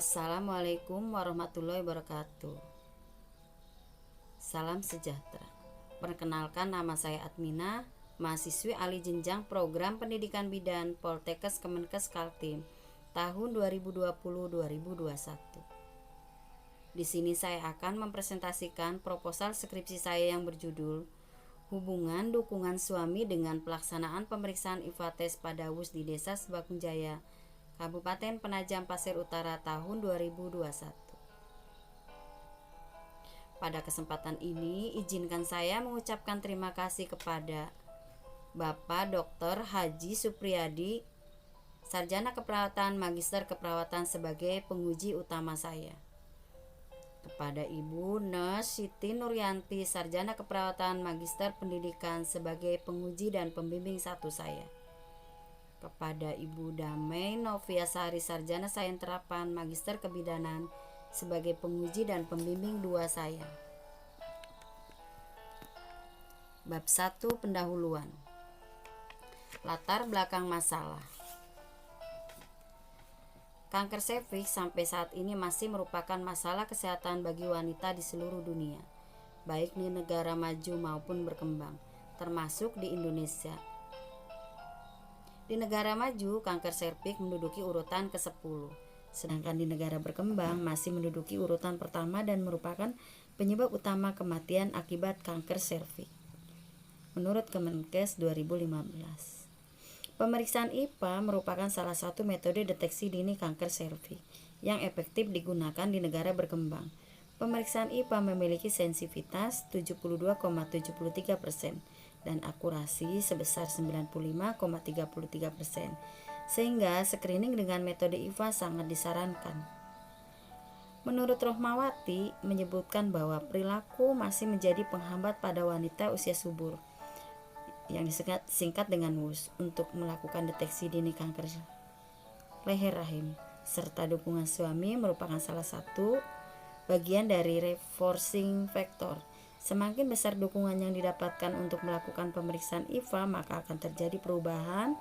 Assalamualaikum warahmatullahi wabarakatuh. Salam sejahtera. Perkenalkan, nama saya Admina, mahasiswi alih jenjang Program Pendidikan Bidan Poltekkes Kemenkes Kaltim tahun 2020-2021. Di sini saya akan mempresentasikan proposal skripsi saya yang berjudul Hubungan Dukungan Suami dengan Pelaksanaan Pemeriksaan IVA-tes pada WUS di Desa Sebakunjaya, Kabupaten Penajam Pasir Utara tahun 2021. Pada kesempatan ini, izinkan saya mengucapkan terima kasih kepada Bapak Dr. Haji Supriyadi, Sarjana Keperawatan, Magister Keperawatan sebagai penguji utama saya. Kepada Ibu Nes Siti Nuryanti, Sarjana Keperawatan, Magister Pendidikan sebagai penguji dan pembimbing satu saya. Kepada Ibu Damai Noviasari, Sarjana Sains Terapan, Magister Kebidanan sebagai penguji dan pembimbing dua saya. Bab 1, pendahuluan. Latar belakang masalah. Kanker serviks sampai saat ini masih merupakan masalah kesehatan bagi wanita di seluruh dunia, baik di negara maju maupun berkembang, termasuk di Indonesia. Di negara maju, kanker serviks menduduki urutan ke-10, sedangkan di negara berkembang masih menduduki urutan pertama dan merupakan penyebab utama kematian akibat kanker serviks. Menurut Kemenkes 2015. Pemeriksaan IVA merupakan salah satu metode deteksi dini kanker serviks yang efektif digunakan di negara berkembang. Pemeriksaan IVA memiliki sensitivitas 72,73% dan akurasi sebesar 95,33%, sehingga screening dengan metode IVA sangat disarankan. Menurut Rohmawati menyebutkan bahwa perilaku masih menjadi penghambat pada wanita usia subur yang disingkat dengan WUS untuk melakukan deteksi dini kanker leher rahim, serta dukungan suami merupakan salah satu bagian dari reinforcing factor. Semakin besar dukungan yang didapatkan untuk melakukan pemeriksaan IVA, maka akan terjadi perubahan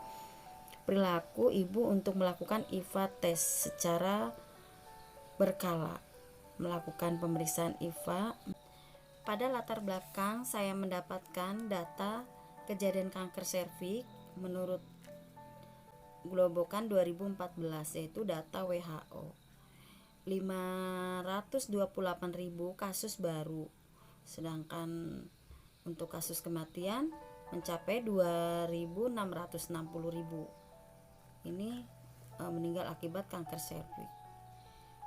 perilaku ibu untuk melakukan IVA tes secara berkala. Melakukan pemeriksaan IVA. Pada latar belakang saya mendapatkan data kejadian kanker serviks menurut Globokan 2014, yaitu data WHO. 528.000 kasus baru, sedangkan untuk kasus kematian mencapai 2.660.000. Ini meninggal akibat kanker serviks.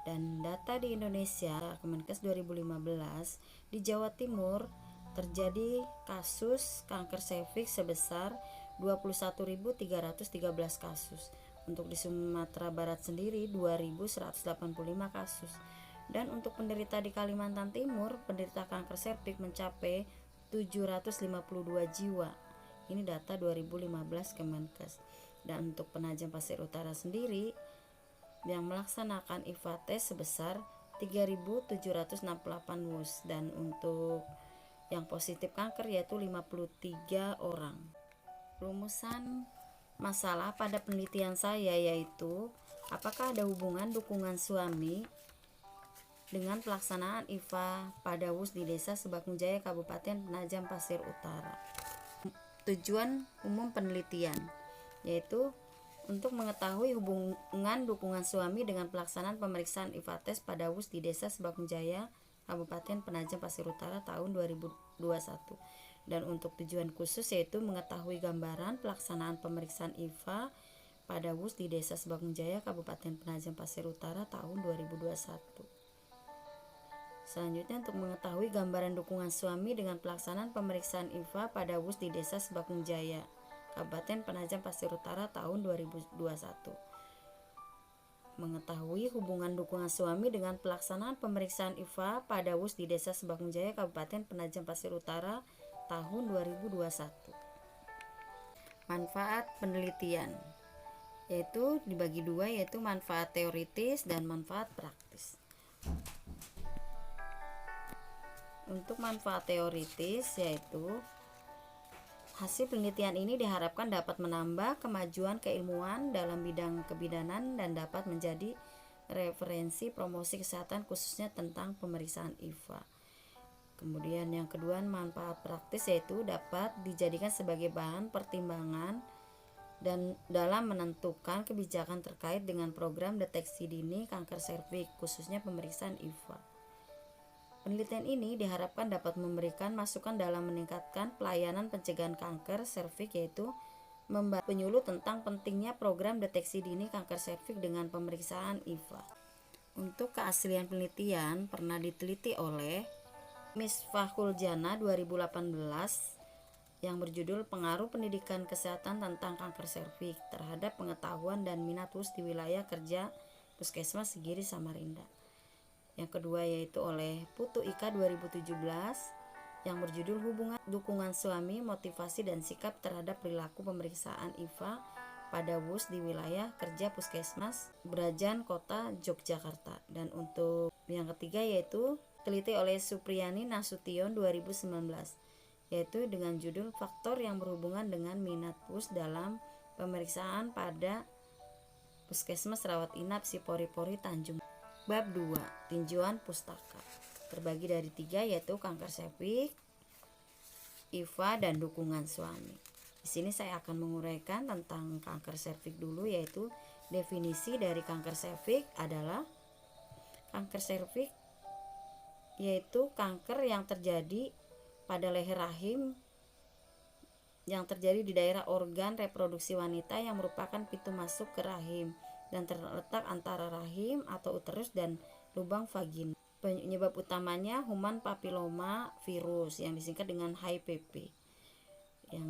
Dan data di Indonesia, Kemenkes 2015, di Jawa Timur terjadi kasus kanker serviks sebesar 21.313 kasus. Untuk di Sumatera Barat sendiri 2.185 kasus. Dan untuk penderita di Kalimantan Timur, penderita kanker serviks mencapai 752 jiwa. Ini data 2015 Kemenkes. Dan untuk Penajam Pasir Utara sendiri yang melaksanakan IVA tes sebesar 3.768 WUS, dan untuk yang positif kanker yaitu 53 orang. Rumusan masalah pada penelitian saya yaitu apakah ada hubungan dukungan suami dengan pelaksanaan IVA pada WUS di Desa Sebakunjaya, Kabupaten Penajam Pasir Utara. Tujuan umum penelitian yaitu untuk mengetahui hubungan dukungan suami dengan pelaksanaan pemeriksaan IVA tes pada WUS di Desa Sebakunjaya, Kabupaten Penajam Pasir Utara tahun 2021. Dan untuk tujuan khusus yaitu mengetahui gambaran pelaksanaan pemeriksaan IVA pada WUS di Desa Sebakunjaya, Kabupaten Penajam Pasir Utara tahun 2021. Selanjutnya, untuk mengetahui gambaran dukungan suami dengan pelaksanaan pemeriksaan IVA pada WUS di Desa Sebakunjaya, Kabupaten Penajam Pasir Utara tahun 2021. Mengetahui hubungan dukungan suami dengan pelaksanaan pemeriksaan IVA pada WUS di Desa Sebakunjaya, Kabupaten Penajam Pasir Utara tahun 2021. Manfaat penelitian yaitu dibagi dua, yaitu manfaat teoritis dan manfaat praktis. Untuk manfaat teoritis yaitu hasil penelitian ini diharapkan dapat menambah kemajuan keilmuan dalam bidang kebidanan dan dapat menjadi referensi promosi kesehatan khususnya tentang pemeriksaan IVA. Kemudian yang kedua, manfaat praktis yaitu dapat dijadikan sebagai bahan pertimbangan dan dalam menentukan kebijakan terkait dengan program deteksi dini kanker serviks khususnya pemeriksaan IVA. Penelitian ini diharapkan dapat memberikan masukan dalam meningkatkan pelayanan pencegahan kanker serviks, yaitu membantu penyuluh tentang pentingnya program deteksi dini kanker serviks dengan pemeriksaan IVA. Untuk keaslian penelitian pernah diteliti oleh Misfahul Jana 2018 yang berjudul Pengaruh Pendidikan Kesehatan tentang Kanker Serviks terhadap Pengetahuan dan Minat WUS di Wilayah Kerja Puskesmas Segiri Samarinda. Yang kedua yaitu oleh Putu Ika 2017 yang berjudul Hubungan Dukungan Suami, Motivasi dan Sikap terhadap Perilaku Pemeriksaan IVA pada WUS di Wilayah Kerja Puskesmas Brajan Kota Yogyakarta. Dan untuk yang ketiga yaitu teliti oleh Supriyani Nasution 2019 yaitu dengan judul Faktor yang berhubungan dengan minat WUS dalam pemeriksaan pada Puskesmas Rawat Inap Sipori-Pori Tanjung. Bab 2, tinjauan pustaka. Terbagi dari 3 yaitu kanker serviks, IVA dan dukungan suami. Di sini saya akan menguraikan tentang kanker serviks dulu, yaitu definisi dari kanker serviks adalah kanker serviks yaitu kanker yang terjadi pada leher rahim yang terjadi di daerah organ reproduksi wanita yang merupakan pintu masuk ke rahim dan terletak antara rahim atau uterus dan lubang vagina. Penyebab utamanya human papilloma virus yang disingkat dengan HPV. Yang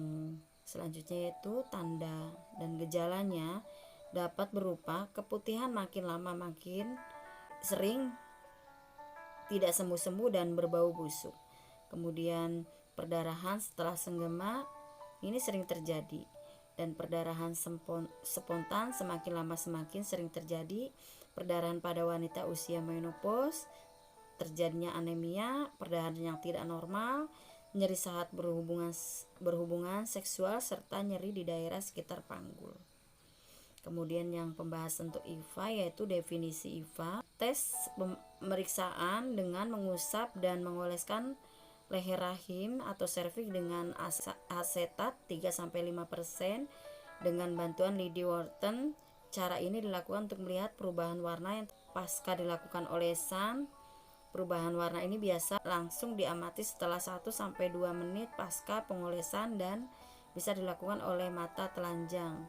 selanjutnya yaitu tanda dan gejalanya dapat berupa keputihan makin lama makin sering, tidak sembuh-sembuh dan berbau busuk. Kemudian perdarahan setelah senggema ini sering terjadi, dan perdarahan spontan semakin lama semakin sering terjadi. Perdarahan pada wanita usia menopause, terjadinya anemia, perdarahan yang tidak normal, nyeri saat berhubungan seksual serta nyeri di daerah sekitar panggul. Kemudian yang pembahasan untuk IVA yaitu definisi IVA, tes pemeriksaan dengan mengusap dan mengoleskan leher rahim atau serviks dengan asetat 3-5% dengan bantuan lidi Wharton. Cara ini dilakukan untuk melihat perubahan warna yang pasca dilakukan olesan. Perubahan warna ini biasa langsung diamati setelah 1-2 menit pasca pengolesan dan bisa dilakukan oleh mata telanjang.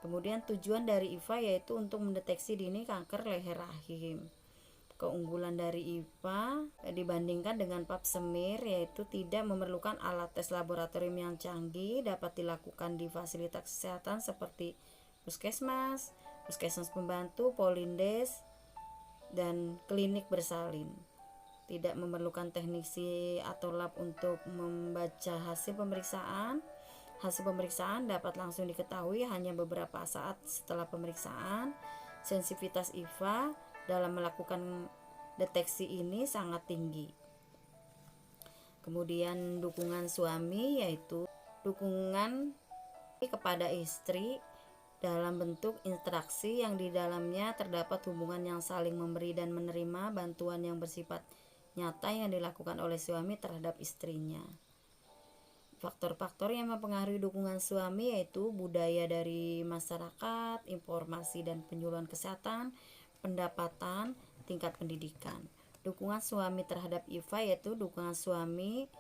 Kemudian tujuan dari IVA yaitu untuk mendeteksi dini kanker leher rahim. Keunggulan dari IVA dibandingkan dengan pap smear yaitu tidak memerlukan alat tes laboratorium yang canggih, dapat dilakukan di fasilitas kesehatan seperti puskesmas, puskesmas pembantu, polindes, dan klinik bersalin. Tidak memerlukan teknisi atau lab untuk membaca hasil pemeriksaan. Hasil pemeriksaan dapat langsung diketahui hanya beberapa saat setelah pemeriksaan. Sensitivitas IVA dalam melakukan deteksi ini sangat tinggi. Kemudian dukungan suami yaitu dukungan kepada istri dalam bentuk interaksi yang di dalamnya terdapat hubungan yang saling memberi dan menerima bantuan yang bersifat nyata yang dilakukan oleh suami terhadap istrinya. Faktor-faktor yang mempengaruhi dukungan suami yaitu budaya dari masyarakat, informasi dan penyuluhan kesehatan, pendapatan, tingkat pendidikan. Dukungan suami terhadap IVA yaitu dukungan suami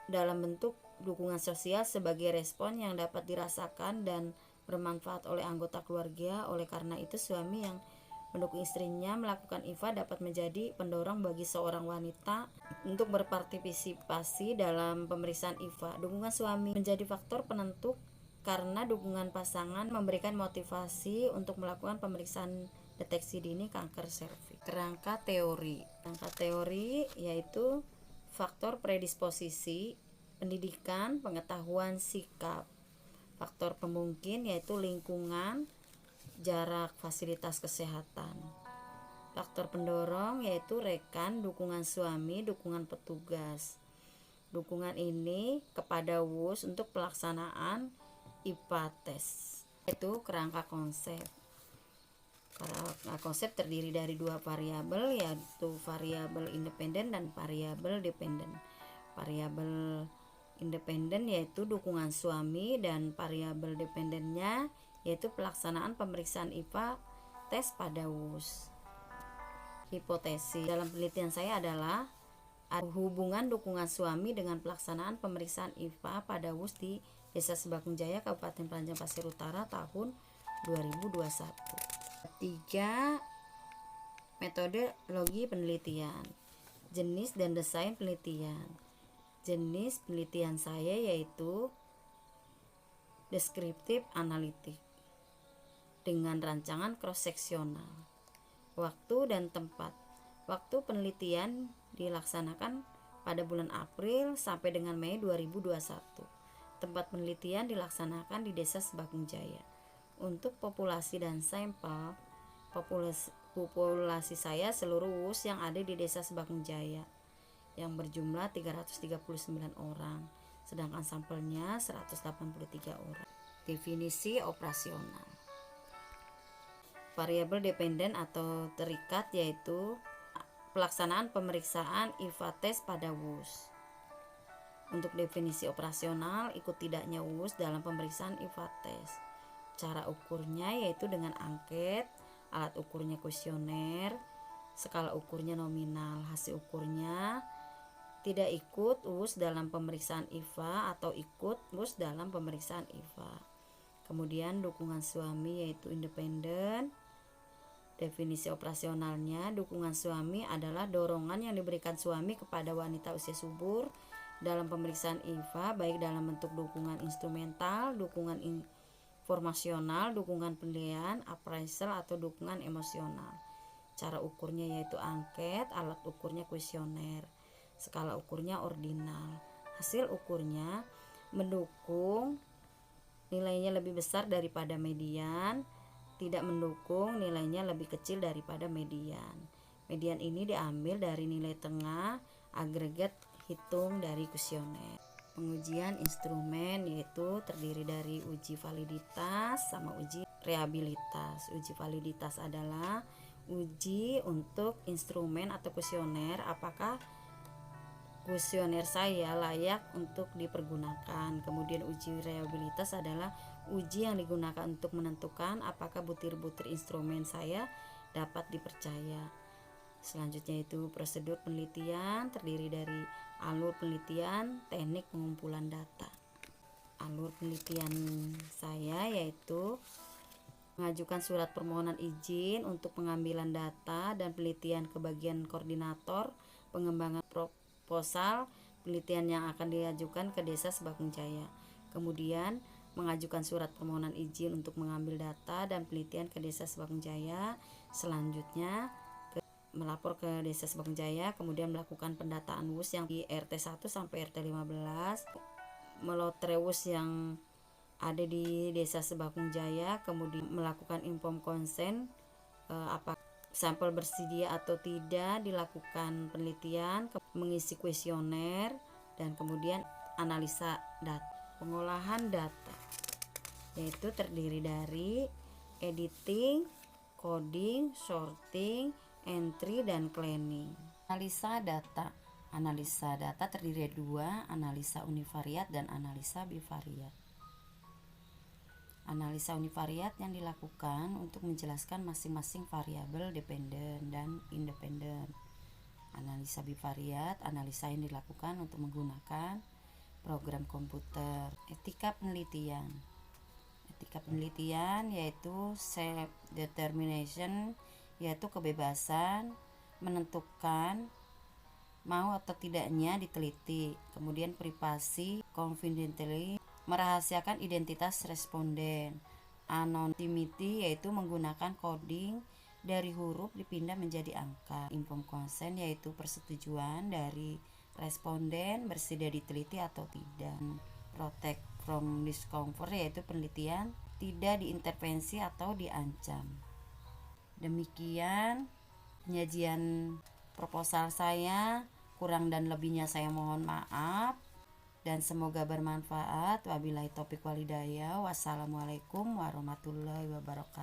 dalam bentuk dukungan sosial sebagai respon yang dapat dirasakan dan bermanfaat oleh anggota keluarga. Oleh karena itu suami yang mendukung istrinya melakukan IVA dapat menjadi pendorong bagi seorang wanita untuk berpartisipasi dalam pemeriksaan IVA. Dukungan suami menjadi faktor penentu karena dukungan pasangan memberikan motivasi untuk melakukan pemeriksaan deteksi dini kanker serviks. Kerangka teori yaitu faktor predisposisi, pendidikan, pengetahuan, sikap. Faktor pemungkin yaitu lingkungan, jarak, fasilitas kesehatan. Faktor pendorong yaitu rekan, dukungan suami, dukungan petugas. Dukungan ini kepada WUS untuk pelaksanaan IPA tes. Itu kerangka konsep. Konsep terdiri dari dua variabel, yaitu variabel independen dan variabel dependen. Variabel independen yaitu dukungan suami, dan variabel dependennya yaitu pelaksanaan pemeriksaan IPA tes pada WUS. Hipotesis dalam penelitian saya adalah hubungan dukungan suami dengan pelaksanaan pemeriksaan IPA pada WUS di Desa Sebakung Jaya, Kabupaten Panjang Pasir Utara tahun 2021. 3. Metodologi penelitian, jenis dan desain penelitian. Jenis penelitian saya yaitu deskriptif analitik dengan rancangan cross-seksional. Waktu dan tempat. Waktu penelitian dilaksanakan pada bulan April sampai dengan Mei 2021. Tempat penelitian dilaksanakan di Desa Sebakung Jaya. Untuk populasi dan sampel, populasi saya seluruh WUS yang ada di Desa Sebakung Jaya yang berjumlah 339 orang, sedangkan sampelnya 183 orang. Definisi operasional. Variabel dependen atau terikat yaitu pelaksanaan pemeriksaan IPA tes pada WUS. Untuk definisi operasional, ikut tidaknya WUS dalam pemeriksaan IPA tes. Cara ukurnya yaitu dengan angket, alat ukurnya kuesioner, skala ukurnya nominal. Hasil ukurnya tidak ikut WUS dalam pemeriksaan IPA atau ikut WUS dalam pemeriksaan IPA. Kemudian dukungan suami yaitu independen. Definisi operasionalnya, dukungan suami adalah dorongan yang diberikan suami kepada wanita usia subur dalam pemeriksaan IPA, baik dalam bentuk dukungan instrumental, dukungan informasional, dukungan penilaian, appraisal, atau dukungan emosional. Cara ukurnya yaitu angket, alat ukurnya kuesioner, skala ukurnya ordinal. Hasil ukurnya mendukung nilainya lebih besar daripada median, tidak mendukung nilainya lebih kecil daripada median. Median ini diambil dari nilai tengah agregat hitung dari kuesioner. Pengujian instrumen yaitu terdiri dari uji validitas sama uji reliabilitas. Uji validitas adalah uji untuk instrumen atau kuesioner apakah kuesioner saya layak untuk dipergunakan. Kemudian uji reliabilitas adalah uji yang digunakan untuk menentukan apakah butir-butir instrumen saya dapat dipercaya. Selanjutnya itu prosedur penelitian terdiri dari alur penelitian, teknik pengumpulan data. Alur penelitian saya yaitu mengajukan surat permohonan izin untuk pengambilan data dan penelitian ke bagian koordinator pengembangan proposal penelitian yang akan diajukan ke Desa Sebakung Jaya. Kemudian mengajukan surat permohonan izin untuk mengambil data dan penelitian ke Desa Sebakung Jaya. Selanjutnya melapor ke Desa Sebakung Jaya, kemudian melakukan pendataan WUS yang di RT 1 sampai RT 15, melotre WUS yang ada di Desa Sebakung Jaya, kemudian melakukan inform konsen apa sampel bersedia atau tidak, dilakukan penelitian, mengisi kuesioner, dan kemudian analisa data. Pengolahan data yaitu terdiri dari editing, coding, sorting, entry, dan cleaning. Analisa data. Analisa data terdiri dari dua, analisa univariat dan analisa bivariat. Analisa univariat yang dilakukan untuk menjelaskan masing-masing variabel dependen dan independen. Analisa bivariat, analisa yang dilakukan untuk menggunakan program komputer. Etika penelitian. Etika penelitian yaitu self-determination, yaitu kebebasan menentukan mau atau tidaknya diteliti. Kemudian privasi, confidentiality, merahasiakan identitas responden. Anonymity yaitu menggunakan coding dari huruf dipindah menjadi angka. Informed consent yaitu persetujuan dari responden bersedia diteliti atau tidak. Protect from discomfort yaitu penelitian tidak diintervensi atau diancam. Demikian penyajian proposal saya, kurang dan lebihnya saya mohon maaf dan semoga bermanfaat. Wabillahi taufiq walhidayah. Wassalamualaikum warahmatullahi wabarakatuh.